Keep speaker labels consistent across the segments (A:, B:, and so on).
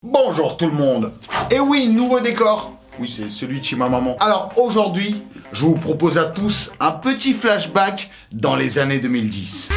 A: Bonjour tout le monde. Et oui, nouveau décor. Oui, c'est celui de chez ma maman. Alors aujourd'hui, je vous propose à tous un petit flashback dans les années 2010.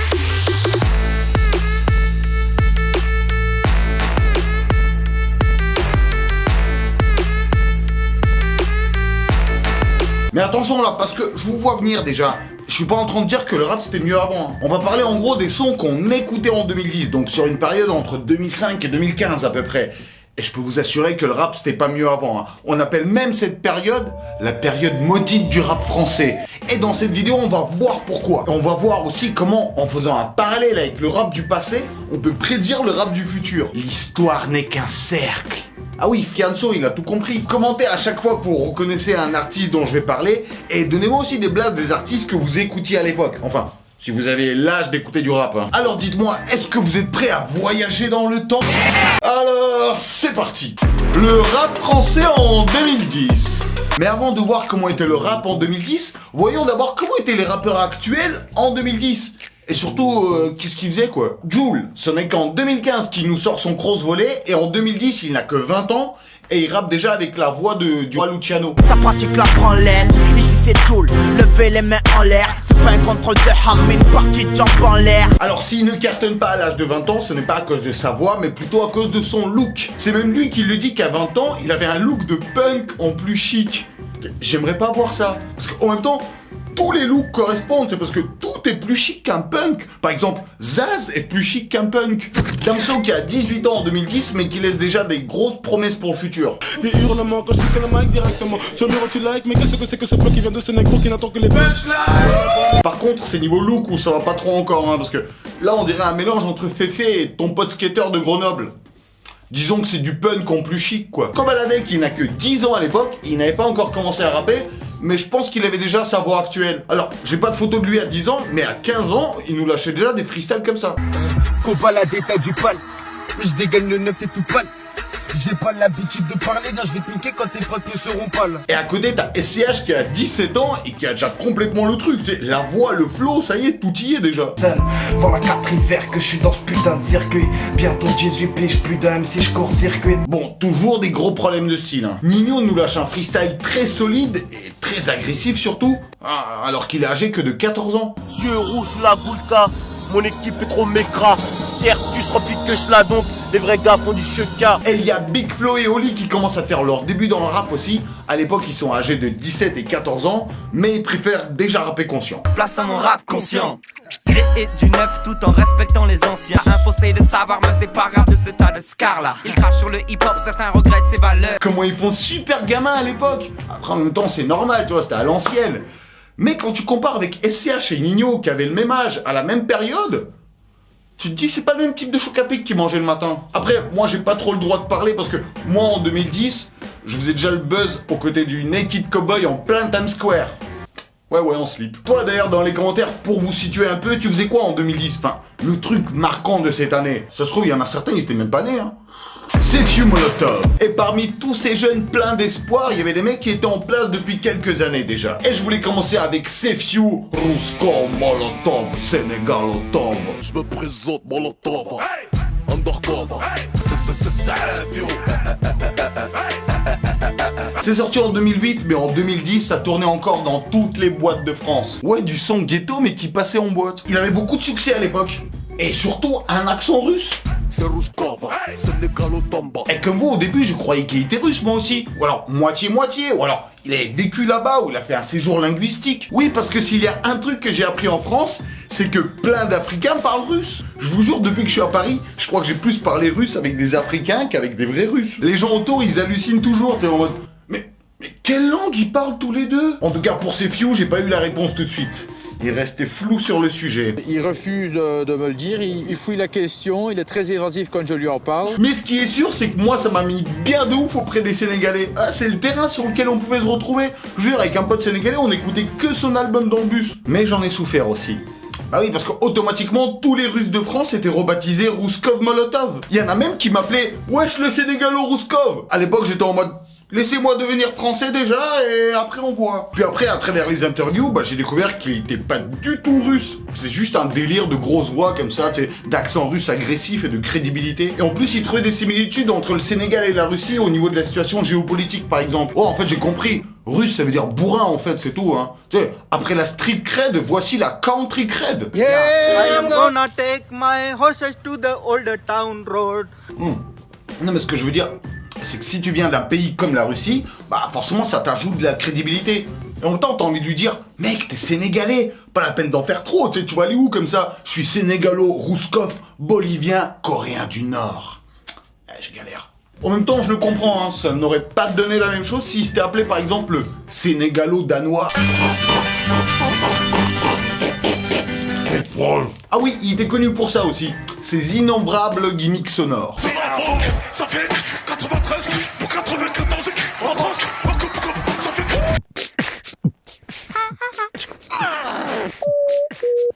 A: Mais attention là, parce que je vous vois venir déjà. Je suis pas en train de dire que le rap c'était mieux avant. On va parler en gros des sons qu'on écoutait en 2010, donc sur une période entre 2005 et 2015 à peu près. Et je peux vous assurer que le rap c'était pas mieux avant. On appelle même cette période la période maudite du rap français. Et dans cette vidéo on va voir pourquoi. Et on va voir aussi comment, en faisant un parallèle avec le rap du passé, on peut prédire le rap du futur. L'histoire n'est qu'un cercle. Ah oui, Fianso, il a tout compris. Commentez à chaque fois que vous reconnaissez un artiste dont je vais parler et donnez-moi aussi des blagues des artistes que vous écoutiez à l'époque. Enfin, si vous avez l'âge d'écouter du rap. Alors dites-moi, est-ce que vous êtes prêts à voyager dans le temps? Alors, c'est parti. Le rap français en 2010. Mais avant de voir comment était le rap en 2010, voyons d'abord comment étaient les rappeurs actuels en 2010. Et surtout, qu'est-ce qu'il faisait quoi? Jul, ce n'est qu'en 2015 qu'il nous sort son cross volet, et en 2010 il n'a que 20 ans, et il rappe déjà avec la voix du roi Luciano.
B: Sa pratique la prend l'air, ici c'est Jul, levez les mains en l'air, c'est pas un contrôle de ham, mais une partie de jambes en l'air.
A: Alors s'il ne cartonne pas à l'âge de 20 ans, ce n'est pas à cause de sa voix, mais plutôt à cause de son look. C'est même lui qui le dit qu'à 20 ans, il avait un look de punk en plus chic. J'aimerais pas voir ça, parce qu'en même temps, tous les looks correspondent, c'est parce que tout est plus chic qu'un punk. Par exemple, Zaz est plus chic qu'un punk. Damso qui a 18 ans en 2010, mais qui laisse déjà des grosses promesses pour le futur.
C: Des hurlements quand je clique le mic directement. Sur le mur tu like, mais qu'est-ce que c'est que ce flow qui vient de ce négro qui n'attend que les punchlines.
A: Par contre, c'est niveau look où ça va pas trop encore, parce que là on dirait un mélange entre Féfé et ton pote skater de Grenoble. Disons que c'est du punk en plus chic quoi. Comme Aladek qui n'a que 10 ans à l'époque, il n'avait pas encore commencé à rapper, mais je pense qu'il avait déjà sa voix actuelle. Alors, j'ai pas de photo de lui à 10 ans, mais à 15 ans, il nous lâchait déjà des freestyles comme ça.
D: Combat la détail du pal, je dégaine le 9 et tout pâle. J'ai pas l'habitude de parler, non, je vais te niquer quand tes potes ne seront pas là.
A: Et à côté, t'as SCH qui a 17 ans et qui a déjà complètement le truc. C'est la voix, le flow, ça y est, tout y est déjà.
E: Voilà 4 hivers que je suis dans ce putain de circuit. Bientôt 18 piges, plus d'un si je cours circuit.
A: Bon, toujours des gros problèmes de style. Nino nous lâche un freestyle très solide et très agressif surtout, alors qu'il est âgé que de 14 ans.
F: Yeux rouges, la boulka, mon équipe est trop mécra. Terre, tu se remplis que je la donc, les vrais gars font du cheka.
A: Et il y a Big Flo et Oli qui commencent à faire leur début dans le rap aussi. À l'époque, ils sont âgés de 17 et 14 ans, mais ils préfèrent déjà rapper conscient.
B: Place à mon rap conscient. Créer du neuf tout en respectant les anciens. Imposé de savoir, mais c'est pas grave de ce tas de scars là. Ils crachent sur le hip-hop, certains regrettent ses valeurs.
A: Comment ils font super gamin à l'époque. Après, en même temps, c'est normal, tu vois, c'était à l'ancienne. Mais quand tu compares avec SCH et Nino qui avaient le même âge à la même période, tu te dis c'est pas le même type de choc à pic qu'ils mangeaient le matin. Après, moi j'ai pas trop le droit de parler parce que moi en 2010, je faisais déjà le buzz aux côtés du Naked Cowboy en plein Times Square. Ouais, en slip. Toi d'ailleurs dans les commentaires, pour vous situer un peu, tu faisais quoi en 2010? Enfin, le truc marquant de cette année. Ça se trouve, il y en a certains, ils étaient même pas nés, C'est Few Molotov. Et parmi tous ces jeunes pleins d'espoir, il y avait des mecs qui étaient en place depuis quelques années déjà. Et je voulais commencer avec Few, Rusko Molotov, Sénégalotov.
F: Je me présente Molotov, undercover, c'est Few.
A: C'est sorti en 2008, mais en 2010, ça tournait encore dans toutes les boîtes de France. Ouais, du son ghetto, mais qui passait en boîte. Il avait beaucoup de succès à l'époque. Et surtout, un accent russe.
F: C'est Ruskov, Sénégalotov.
A: Et comme vous, au début, je croyais qu'il était russe, moi aussi. Ou alors, moitié-moitié. Ou alors, il avait vécu là-bas, ou il a fait un séjour linguistique. Oui, parce que s'il y a un truc que j'ai appris en France, c'est que plein d'Africains parlent russe. Je vous jure, depuis que je suis à Paris, je crois que j'ai plus parlé russe avec des Africains qu'avec des vrais Russes. Les gens autour, ils hallucinent toujours. T'es en mode... Mais quelle langue ils parlent tous les deux? En tout cas, pour ces Few, j'ai pas eu la réponse tout de suite. Il restait flou sur le sujet.
G: Il refuse de me le dire, il fouille la question, il est très évasif quand je lui en parle.
A: Mais ce qui est sûr, c'est que moi, ça m'a mis bien de ouf auprès des Sénégalais. C'est le terrain sur lequel on pouvait se retrouver. Je veux dire, avec un pote sénégalais, on écoutait que son album dans le bus. Mais j'en ai souffert aussi. Bah oui, parce qu'automatiquement, tous les Russes de France étaient rebaptisés Ruskov Molotov. Il y en a même qui m'appelaient Wesh le Sénégalo Ruskov. À l'époque, j'étais en mode... Laissez-moi devenir français déjà et après on voit. Puis après, à travers les interviews, j'ai découvert qu'il était pas du tout russe. C'est juste un délire de grosse voix comme ça, tu sais, d'accent russe agressif et de crédibilité. Et en plus, il trouvait des similitudes entre le Sénégal et la Russie au niveau de la situation géopolitique, par exemple. Oh, en fait, j'ai compris. Russe, ça veut dire bourrin, en fait, c'est tout, hein. Tu sais, après la street cred, voici la country cred.
D: I am gonna take my horses to the old town road.
A: Non, mais ce que je veux dire, c'est que si tu viens d'un pays comme la Russie, forcément, ça t'ajoute de la crédibilité. Et en même temps, t'as envie de lui dire, mec, t'es sénégalais, pas la peine d'en faire trop, tu vas aller où comme ça? Je suis sénégalo-rouskov, bolivien, coréen du Nord. Je galère. En même temps, je le comprends, hein, ça n'aurait pas donné la même chose s'il s'était appelé par exemple sénégalo-danois. Ah oui, il était connu pour ça aussi, ses innombrables gimmicks sonores.
C: Ça fait 93 pour 94 en France. Ça fait...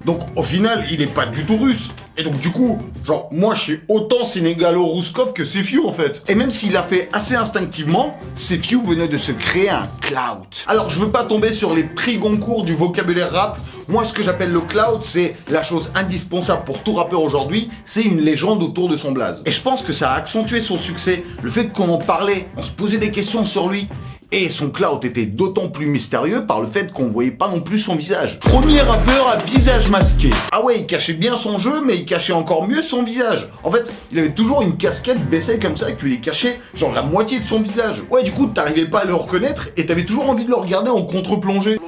A: Donc au final, il est pas du tout russe. Et donc du coup, genre, moi je suis autant sénégalo-rouskov que Sefiu en fait. Et même s'il l'a fait assez instinctivement, Sefiu venait de se créer un clout. Alors je veux pas tomber sur les prix Goncourt du vocabulaire rap. Moi ce que j'appelle le clout, c'est la chose indispensable pour tout rappeur aujourd'hui, c'est une légende autour de son blaze. Et je pense que ça a accentué son succès, le fait qu'on en parlait, on se posait des questions sur lui. Et son clout était d'autant plus mystérieux par le fait qu'on voyait pas non plus son visage. Premier rappeur à visage masqué. Ah ouais, il cachait bien son jeu, mais il cachait encore mieux son visage. En fait, il avait toujours une casquette baissée comme ça, qui lui cachait genre la moitié de son visage. Ouais, du coup, t'arrivais pas à le reconnaître et t'avais toujours envie de le regarder en contre-plongée.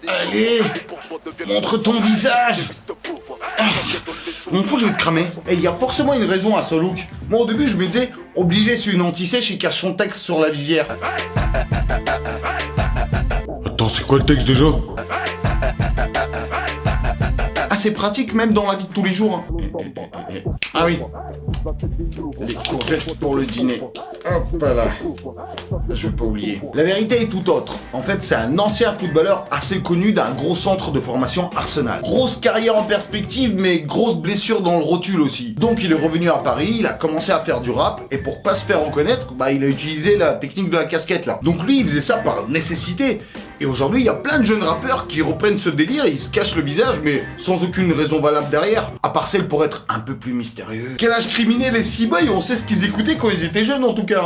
A: Allez, montre ton visage. Mon fou, je vais te cramer. Et il y a forcément une raison à ce look. Moi au début je me disais, obligé c'est une anti-sèche, il cache son texte sur la visière. Attends, c'est quoi le texte déjà? Ah, c'est pratique même dans la vie de tous les jours. Hein. Ah oui. Les courgettes pour le dîner. Hop là. Je vais pas oublier. La vérité est tout autre. En fait, c'est un ancien footballeur assez connu d'un gros centre de formation Arsenal. Grosse carrière en perspective, mais grosse blessure dans le rotule aussi. Donc il est revenu à Paris, il a commencé à faire du rap, et pour pas se faire reconnaître, il a utilisé la technique de la casquette là. Donc lui, il faisait ça par nécessité. Et aujourd'hui, il y a plein de jeunes rappeurs qui reprennent ce délire et ils se cachent le visage, mais sans aucune raison valable derrière. À part celle pour être un peu plus mystérieux. Quel âge criminel les C-Boys, on sait ce qu'ils écoutaient quand ils étaient jeunes en tout cas.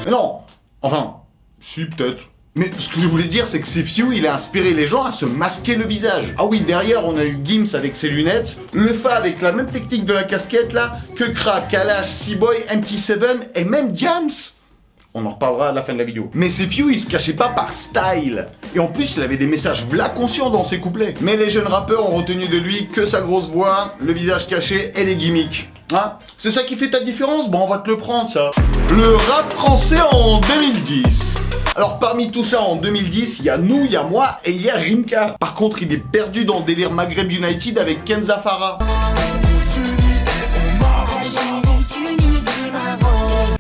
A: Mais non, enfin, si peut-être. Mais ce que je voulais dire, c'est que Sefiu, il a inspiré les gens à se masquer le visage. Ah oui, derrière, on a eu Gims avec ses lunettes, Lefa avec la même technique de la casquette là, Kekra, Kalash, C-Boy, MT7 et même Diams. On en reparlera à la fin de la vidéo. Mais Sefiu, il se cachait pas par style. Et en plus, il avait des messages v'là conscients dans ses couplets. Mais les jeunes rappeurs ont retenu de lui que sa grosse voix, le visage caché et les gimmicks. Hein? C'est ça qui fait ta différence? Bon, on va te le prendre, ça. Le rap français en 2010. Alors, parmi tout ça, en 2010, il y a nous, il y a moi et il y a Rimka. Par contre, il est perdu dans le délire Maghreb United avec Kenza Farah.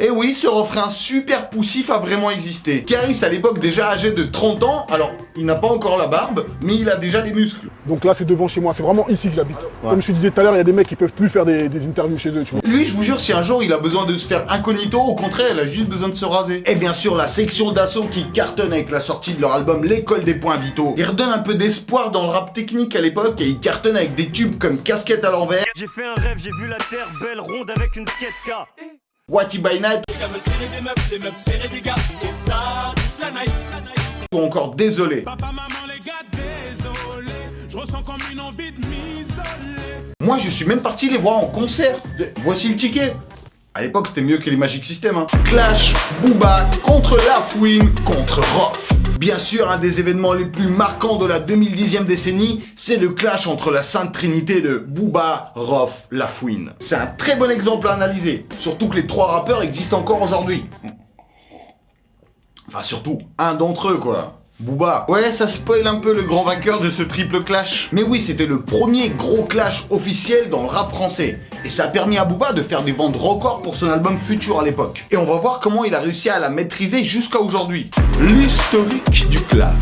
A: Et oui, ce refrain super poussif a vraiment existé. Karis, à l'époque déjà âgé de 30 ans, alors il n'a pas encore la barbe, mais il a déjà les muscles.
C: Donc là, c'est devant chez moi, c'est vraiment ici que j'habite. Ouais. Comme je te disais tout à l'heure, il y a des mecs qui peuvent plus faire des interviews chez eux, tu vois.
A: Lui, je vous jure, si un jour il a besoin de se faire incognito, au contraire, il a juste besoin de se raser. Et bien sûr, la section d'assaut qui cartonne avec la sortie de leur album L'école des points vitaux. Il redonne un peu d'espoir dans le rap technique à l'époque et il cartonne avec des tubes comme Casquette à l'envers.
F: J'ai fait un rêve, j'ai vu la terre belle ronde avec une skate K.
A: What by Night ou encore Désolé.
C: Papa, maman, les gars, désolé. Je ressens comme une envie de m'isoler.
A: Moi, je suis même parti les voir en concert. Voici le ticket. À l'époque, c'était mieux que les Magic System. Hein. Clash, Booba, contre La Fouine, contre Rof. Bien sûr, un des événements les plus marquants de la 2010e décennie, c'est le clash entre la sainte trinité de Booba, Rof, La Fouine. C'est un très bon exemple à analyser, surtout que les trois rappeurs existent encore aujourd'hui. Enfin, surtout, un d'entre eux, quoi. Booba. Ouais, ça spoil un peu le grand vainqueur de ce triple clash. Mais oui, c'était le premier gros clash officiel dans le rap français. Et ça a permis à Booba de faire des ventes records pour son album Futur à l'époque. Et on va voir comment il a réussi à la maîtriser jusqu'à aujourd'hui. L'historique du clash.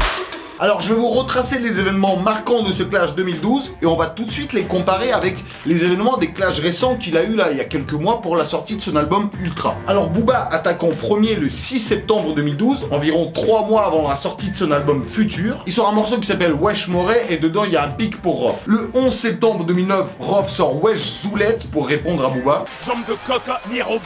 A: Alors je vais vous retracer les événements marquants de ce Clash 2012 et on va tout de suite les comparer avec les événements des Clash récents qu'il a eu là il y a quelques mois pour la sortie de son album Ultra. Alors Booba attaque en premier le 6 septembre 2012, environ 3 mois avant la sortie de son album Futur. Il sort un morceau qui s'appelle Wesh Moret et dedans il y a un pic pour Rof. Le 11 septembre 2009, Rof sort Wesh Zoulette pour répondre à Booba.
F: Jambe de coca, ni robeux,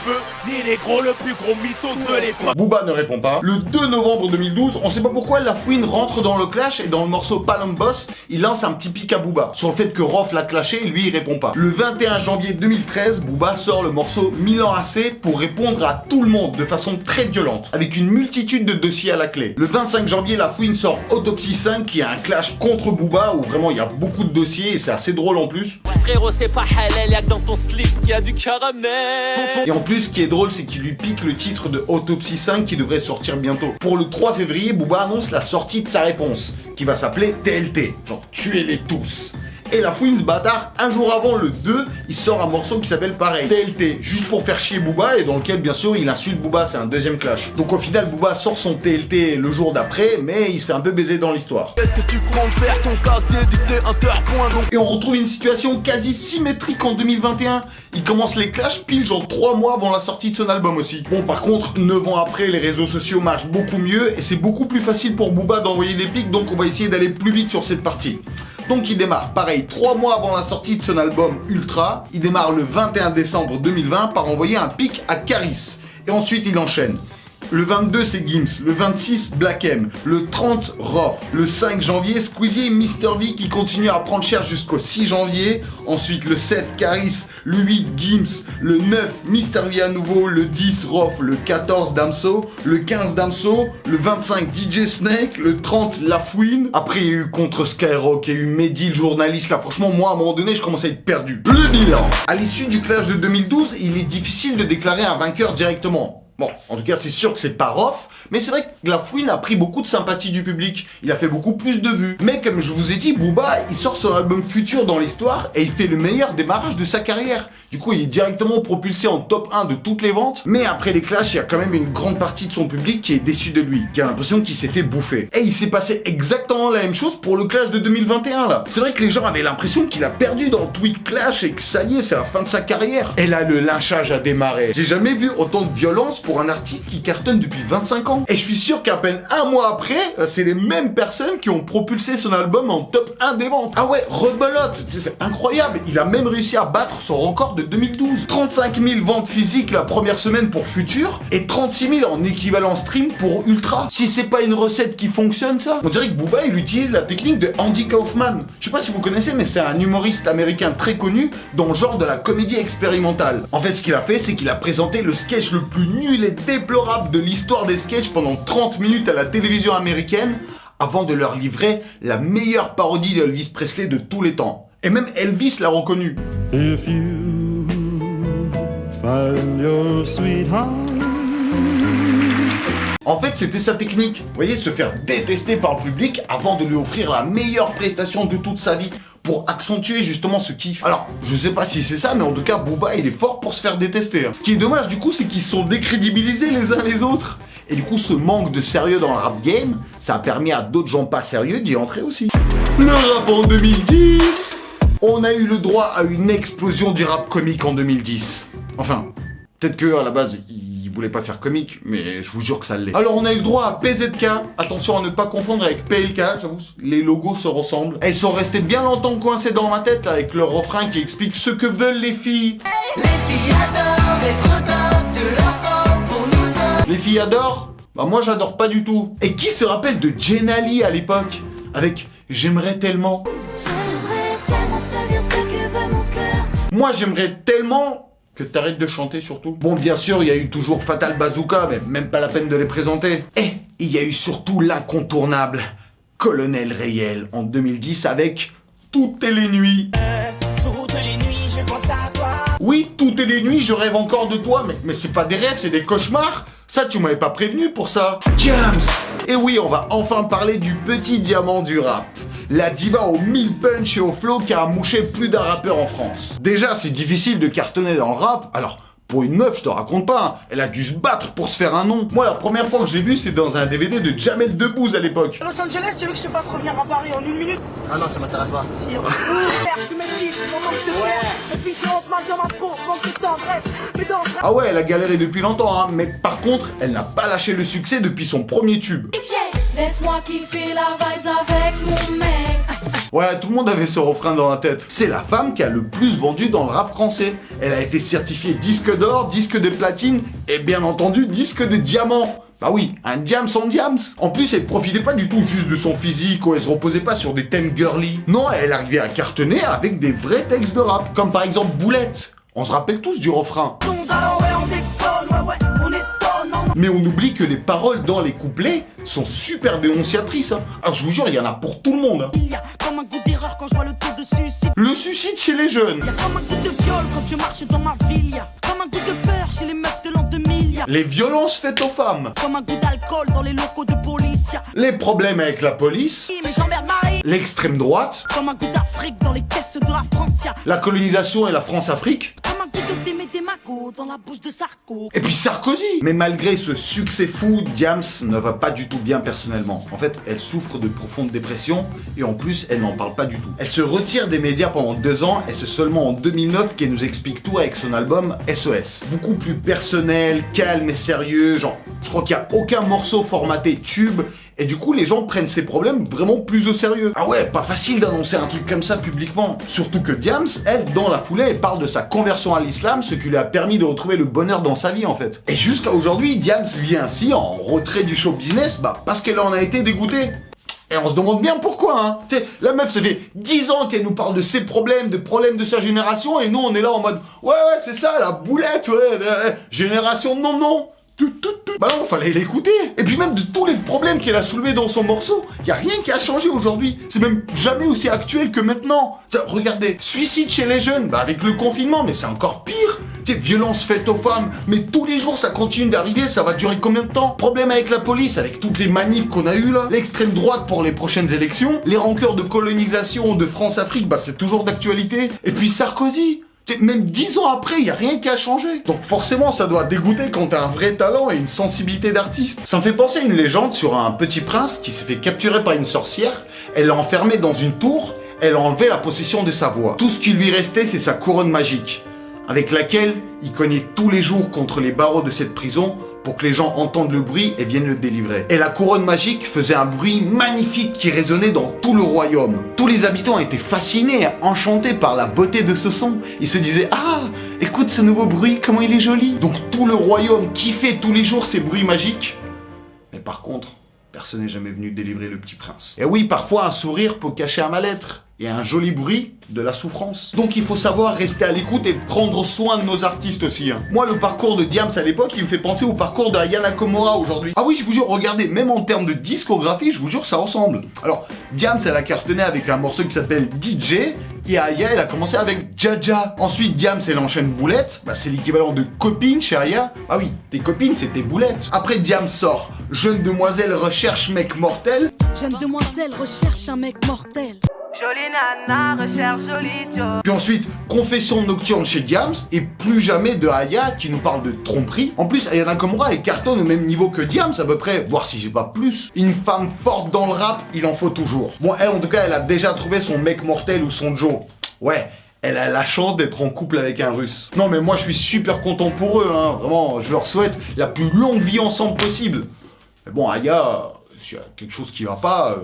F: ni les gros, le plus gros mytho de l'époque.
A: Booba ne répond pas. Le 2 novembre 2012, on sait pas pourquoi La Fouine rentre dans le clash et dans le morceau Palm Boss, il lance un petit pic à Booba sur le fait que Rof l'a clashé et lui il répond pas. Le 21 janvier 2013, Booba sort le morceau Milan AC pour répondre à tout le monde de façon très violente, avec une multitude de dossiers à la clé. Le 25 janvier, La Fouine sort Autopsie 5 qui est un clash contre Booba où vraiment il y a beaucoup de dossiers et c'est assez drôle en plus.
B: Frérot, c'est pas halal, y'a que dans ton slip qu'il y a du caramel.
A: Et en plus, ce qui est drôle, c'est qu'il lui pique le titre de Autopsie 5 qui devrait sortir bientôt. Pour le 3 février, Booba annonce la sortie de sa réponse, qui va s'appeler TLT, genre tuez-les tous. Et La Fouine, ce bâtard, un jour avant, le 2, il sort un morceau qui s'appelle pareil, TLT, juste pour faire chier Booba et dans lequel, bien sûr, il insulte Booba, c'est un deuxième clash. Donc au final, Booba sort son TLT le jour d'après, mais il se fait un peu baiser dans l'histoire.
D: Qu'est-ce que tu comptes faire ton casier dicté interpoint donc?
A: Et on retrouve une situation quasi symétrique en 2021. Il commence les clashs pile genre 3 mois avant la sortie de son album aussi. Bon par contre, 9 ans après, les réseaux sociaux marchent beaucoup mieux et c'est beaucoup plus facile pour Booba d'envoyer des pics, donc on va essayer d'aller plus vite sur cette partie. Donc il démarre, pareil, 3 mois avant la sortie de son album Ultra, il démarre le 21 décembre 2020 par envoyer un pic à Caris. Et ensuite il enchaîne. Le 22 c'est Gims, le 26 Black M, le 30 Rof, le 5 janvier Squeezie et Mr V qui continuent à prendre cher jusqu'au 6 janvier, ensuite le 7 Caris, le 8 Gims, le 9 Mr V à nouveau, le 10 Rof, le 14 Damso, le 15 Damso, le 25 DJ Snake, le 30 La Fouine. Après il y a eu contre Skyrock, il y a eu Mehdi le journaliste, là franchement moi à un moment donné je commence à être perdu. Le bilan. À l'issue du clash de 2012, il est difficile de déclarer un vainqueur directement. Bon, en tout cas, c'est sûr que c'est pas Rof, mais c'est vrai que La Fouine a pris beaucoup de sympathie du public. Il a fait beaucoup plus de vues. Mais comme je vous ai dit, Booba, il sort son album Futur dans l'histoire et il fait le meilleur démarrage de sa carrière. Du coup, il est directement propulsé en top 1 de toutes les ventes. Mais après les clashs, il y a quand même une grande partie de son public qui est déçu de lui, qui a l'impression qu'il s'est fait bouffer. Et il s'est passé exactement la même chose pour le clash de 2021 là. C'est vrai que les gens avaient l'impression qu'il a perdu dans Tweet Clash et que ça y est, c'est la fin de sa carrière. Et là, le lynchage a démarré. J'ai jamais vu autant de violence pour un artiste qui cartonne depuis 25 ans. Et je suis sûr qu'à peine un mois après, c'est les mêmes personnes qui ont propulsé son album en top 1 des ventes. Ah ouais, rebelote, c'est incroyable. Il a même réussi à battre son record de 2012. 35 000 ventes physiques la première semaine pour Futur et 36 000 en équivalent stream pour Ultra. Si c'est pas une recette qui fonctionne ça, on dirait que Booba il utilise la technique de Andy Kaufman. Je sais pas si vous connaissez mais c'est un humoriste américain très connu dans le genre de la comédie expérimentale. En fait ce qu'il a fait c'est qu'il a présenté le sketch le plus nul et déplorable de l'histoire des sketchs pendant 30 minutes à la télévision américaine avant de leur livrer la meilleure parodie d'Elvis Presley de tous les temps. Et même Elvis l'a reconnu.
C: If you find your sweetheart.
A: En fait, c'était sa technique. Vous voyez, se faire détester par le public avant de lui offrir la meilleure prestation de toute sa vie pour accentuer justement ce kiff. Alors, je sais pas si c'est ça, mais en tout cas, Booba, il est fort pour se faire détester. Ce qui est dommage, du coup, c'est qu'ils sont décrédibilisés les uns les autres. Et du coup, ce manque de sérieux dans le rap game, ça a permis à d'autres gens pas sérieux d'y entrer aussi. Le rap en 2010. On a eu le droit à une explosion du rap comique en 2010. Enfin, peut-être que à la base, il voulait pas faire comique, mais je vous jure que ça l'est. Alors on a eu le droit à PZK, attention à ne pas confondre avec PLK, j'avoue, les logos se ressemblent. Elles sont restées bien longtemps coincées dans ma tête, avec leur refrain qui explique ce que veulent les filles.
H: Les filles adorent être au top de leur forme pour nous autres.
A: Les filles adorent? Bah moi j'adore pas du tout. Et qui se rappelle de Jen Ali à l'époque? Avec J'aimerais tellement.
H: J'aimerais tellement te dire ce que veut mon cœur.
A: Moi j'aimerais tellement que t'arrêtes de chanter surtout. Bon bien sûr il y a eu toujours Fatal Bazooka, mais même pas la peine de les présenter. Et il y a eu surtout l'incontournable Colonel Rayel en 2010 avec Toutes les nuits.
H: Toutes les nuits je pense à toi.
A: Oui, toutes les nuits je rêve encore de toi, mais c'est pas des rêves, c'est des cauchemars. Ça tu m'avais pas prévenu pour ça. James. Et oui, on va enfin parler du petit diamant du rap. La diva au 1000 punch et au flow qui a mouché plus d'un rappeur en France. Déjà, c'est difficile de cartonner dans le rap, alors pour une meuf, je te raconte pas, hein. Elle a dû se battre pour se faire un nom. Moi, la première fois que je l'ai vu, c'est dans un DVD de Jamel Debbouze à l'époque.
I: Los Angeles, tu veux que je te fasse revenir à Paris en 1 minute?
D: Ah non, ça m'intéresse pas.
I: Si, je suis métis, mon manque de pierre. Et puis je rentre mal dans ma peau, manque de tendresse. Mais dans
A: Ah ouais, elle a galéré depuis longtemps, hein. Mais par contre, elle n'a pas lâché le succès depuis son premier tube.
H: Laisse-moi kiffer la vibes avec mon mec.
A: Ouais, tout le monde avait ce refrain dans la tête. C'est la femme qui a le plus vendu dans le rap français. Elle a été certifiée disque d'or, disque de platine et bien entendu disque de diamant. Bah oui, un diams en diams. En plus, elle profitait pas du tout juste de son physique ou elle se reposait pas sur des thèmes girly. Non, elle arrivait à cartonner avec des vrais textes de rap. Comme par exemple Boulette. On se rappelle tous du refrain. Mais on oublie que les paroles dans les couplets sont super dénonciatrices. Hein. Alors je vous jure, il y en a pour tout le monde. Hein.
I: Il y a comme un goût d'erreur quand je vois le taux de suicide.
A: Le suicide chez les jeunes.
I: Il y a comme un goût de viol quand tu marches dans ma ville. Il y a comme un goût de peur chez les meufs de l'an 2000. Il y a
A: Les violences faites aux femmes.
I: comme un goût d'alcool dans les locaux de police. Il y a
A: Les problèmes avec la police.
I: mais j'emmerde Marie.
A: L'extrême droite.
I: Comme un goût d'Afrique dans les caisses de la France. Il y a
A: La colonisation et la France-Afrique.
I: comme un goût de Démé Démago dans la bouche de Sarko.
A: Et puis Sarkozy. Mais malgré ce succès fou, Diams ne va pas du tout bien personnellement. En fait, elle souffre de profonde dépression et en plus, elle n'en parle pas du tout. Elle se retire des médias pendant 2 ans et c'est seulement en 2009 qu'elle nous explique tout avec son album SOS. Beaucoup plus personnel, calme et sérieux, genre, je crois qu'il n'y a aucun morceau formaté tube. Et du coup, les gens prennent ses problèmes vraiment plus au sérieux. Ah ouais, pas facile d'annoncer un truc comme ça publiquement. Surtout que Diams, elle, dans la foulée, elle parle de sa conversion à l'islam, ce qui lui a permis de retrouver le bonheur dans sa vie en fait. Et jusqu'à aujourd'hui, Diams vit ainsi en retrait du show business, parce qu'elle en a été dégoûtée. Et on se demande bien pourquoi, hein. Tu sais, la meuf, ça fait 10 ans qu'elle nous parle de ses problèmes, de problèmes de sa génération, et nous, on est là en mode, ouais, c'est ça, la boulette, génération non. Bah non, fallait l'écouter. Et puis même de tous les problèmes qu'elle a soulevés dans son morceau, y a rien qui a changé aujourd'hui. C'est même jamais aussi actuel que maintenant. Regardez, suicide chez les jeunes, avec le confinement, mais c'est encore pire. Tu sais, violence faite aux femmes, mais tous les jours ça continue d'arriver, ça va durer combien de temps? Problème avec la police, avec toutes les manifs qu'on a eues là, l'extrême droite pour les prochaines élections, les rancœurs de colonisation de France-Afrique, c'est toujours d'actualité. Et puis Sarkozy. Même 10 ans après, il n'y a rien qui a changé. Donc forcément, ça doit dégoûter quand t'as un vrai talent et une sensibilité d'artiste. Ça me fait penser à une légende sur un petit prince qui s'est fait capturer par une sorcière. Elle l'a enfermé dans une tour, elle a enlevé la possession de sa voix. Tout ce qui lui restait, c'est sa couronne magique, avec laquelle il cognait tous les jours contre les barreaux de cette prison pour que les gens entendent le bruit et viennent le délivrer. Et la couronne magique faisait un bruit magnifique qui résonnait dans tout le royaume. Tous les habitants étaient fascinés, enchantés par la beauté de ce son. Ils se disaient « Ah, écoute ce nouveau bruit, comment il est joli !» Donc tout le royaume kiffait tous les jours ces bruits magiques. Mais par contre, personne n'est jamais venu délivrer le petit prince. Et oui, parfois un sourire peut cacher un mal-être. Et un joli bruit de la souffrance. Donc il faut savoir rester à l'écoute et prendre soin de nos artistes aussi. Hein. Moi, le parcours de Diams à l'époque, il me fait penser au parcours de Aya Nakamura aujourd'hui. Ah oui, je vous jure, regardez, même en termes de discographie, je vous jure, ça ressemble. Alors, Diams, elle a cartonné avec un morceau qui s'appelle DJ, et Aya, elle a commencé avec Jaja. Ensuite, Diams, elle enchaîne Boulette, c'est l'équivalent de copine chez Aya. Ah oui, tes copines, c'est tes boulettes. Après, Diams sort Jeune demoiselle recherche mec mortel.
I: Jeune demoiselle recherche un mec mortel.
H: Jolie nana, recherche joli Joe.
A: Puis ensuite, Confession nocturne chez Diams, et plus jamais de Aya qui nous parle de tromperie. En plus, Aya Nakamura, elle cartonne au même niveau que Diams à peu près, voire si j'ai pas plus. Une femme forte dans le rap, il en faut toujours. Bon, elle en tout cas, elle a déjà trouvé son mec mortel ou son Joe. Ouais. Elle a la chance d'être en couple avec un russe. Non mais moi je suis super content pour eux, hein. Vraiment, je leur souhaite la plus longue vie ensemble possible. Mais bon, Aya, s'il y a quelque chose qui va pas,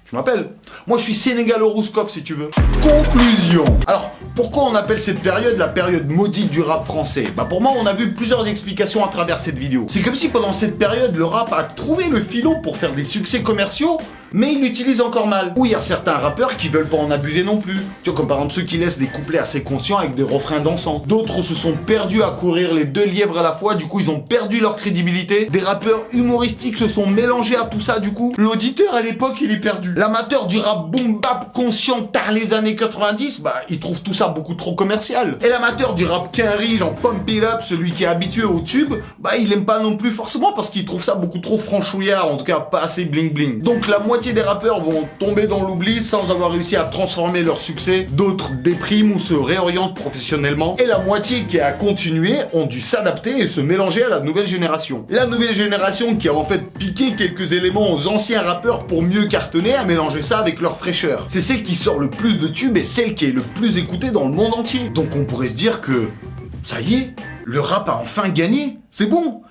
A: je m'appelle. Moi je suis Sénégalo-Rouskov si tu veux. Conclusion. Alors, pourquoi on appelle cette période la période maudite du rap français? Pour moi on a vu plusieurs explications à travers cette vidéo. C'est comme si pendant cette période le rap a trouvé le filon pour faire des succès commerciaux, mais il l'utilise encore mal. Ou il y a certains rappeurs qui veulent pas en abuser non plus. Tu vois, comme par exemple ceux qui laissent des couplets assez conscients avec des refrains dansants. D'autres se sont perdus à courir les 2 lièvres à la fois, du coup ils ont perdu leur crédibilité. Des rappeurs humoristiques se sont mélangés à tout ça, du coup l'auditeur à l'époque il est perdu. L'amateur du rap boom bap conscient tard les années 90, il trouve tout ça beaucoup trop commercial. Et l'amateur du rap quinri, genre pump it up, celui qui est habitué au tube, il aime pas non plus forcément parce qu'il trouve ça beaucoup trop franchouillard, en tout cas pas assez bling bling. Donc la moitié moitié des rappeurs vont tomber dans l'oubli sans avoir réussi à transformer leur succès, d'autres dépriment ou se réorientent professionnellement, et la moitié qui a continué ont dû s'adapter et se mélanger à la nouvelle génération. La nouvelle génération qui a en fait piqué quelques éléments aux anciens rappeurs pour mieux cartonner, a mélangé ça avec leur fraîcheur. C'est celle qui sort le plus de tubes et celle qui est le plus écoutée dans le monde entier. Donc on pourrait se dire que, ça y est, le rap a enfin gagné, c'est bon.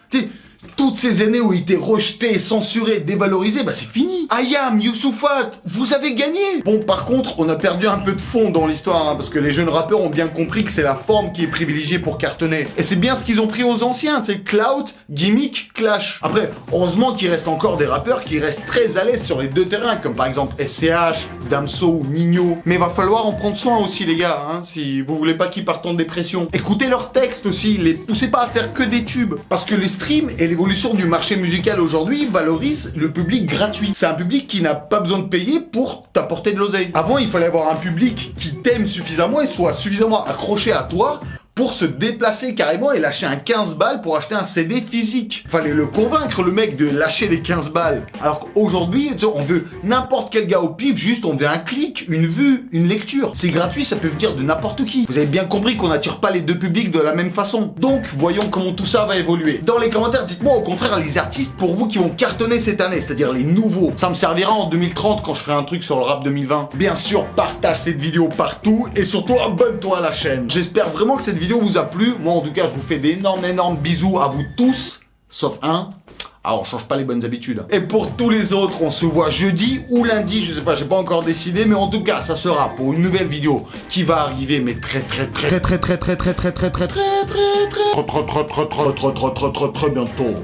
A: Toutes ces années où il était rejeté, censuré, dévalorisé, bah c'est fini. Ayam, Youssouphat, vous avez gagné. Bon, par contre, on a perdu un peu de fond dans l'histoire, hein, parce que les jeunes rappeurs ont bien compris que c'est la forme qui est privilégiée pour cartonner. Et c'est bien ce qu'ils ont pris aux anciens, c'est clout, gimmick, clash. Après, heureusement qu'il reste encore des rappeurs qui restent très à l'aise sur les deux terrains, comme par exemple SCH, Damso ou Nino. Mais va falloir en prendre soin aussi, les gars, hein, si vous voulez pas qu'ils partent en dépression. Écoutez leurs textes aussi, les poussez pas à faire que des tubes, parce que les streams et l'évolution du marché musical aujourd'hui valorise le public gratuit. C'est un public qui n'a pas besoin de payer pour t'apporter de l'oseille. Avant, il fallait avoir un public qui t'aime suffisamment et soit suffisamment accroché à toi pour se déplacer carrément et lâcher un 15 balles pour acheter un CD physique. Fallait le convaincre, le mec, de lâcher les 15 balles. Alors qu'aujourd'hui, on veut n'importe quel gars au pif, juste on veut un clic, une vue, une lecture. C'est gratuit, ça peut venir de n'importe qui. Vous avez bien compris qu'on n'attire pas les deux publics de la même façon. Donc, voyons comment tout ça va évoluer. Dans les commentaires, dites-moi au contraire les artistes pour vous qui vont cartonner cette année, c'est-à-dire les nouveaux. Ça me servira en 2030 quand je ferai un truc sur le rap 2020. Bien sûr, partage cette vidéo partout et surtout abonne-toi à la chaîne. J'espère vraiment que cette vidéo vous a plu. Moi en tout cas je vous fais d'énormes bisous à vous tous, sauf un. Alors on change pas les bonnes habitudes. Et pour tous les autres, on se voit jeudi ou lundi, je sais pas, j'ai pas encore décidé, mais en tout cas ça sera pour une nouvelle vidéo qui va arriver, mais très bientôt.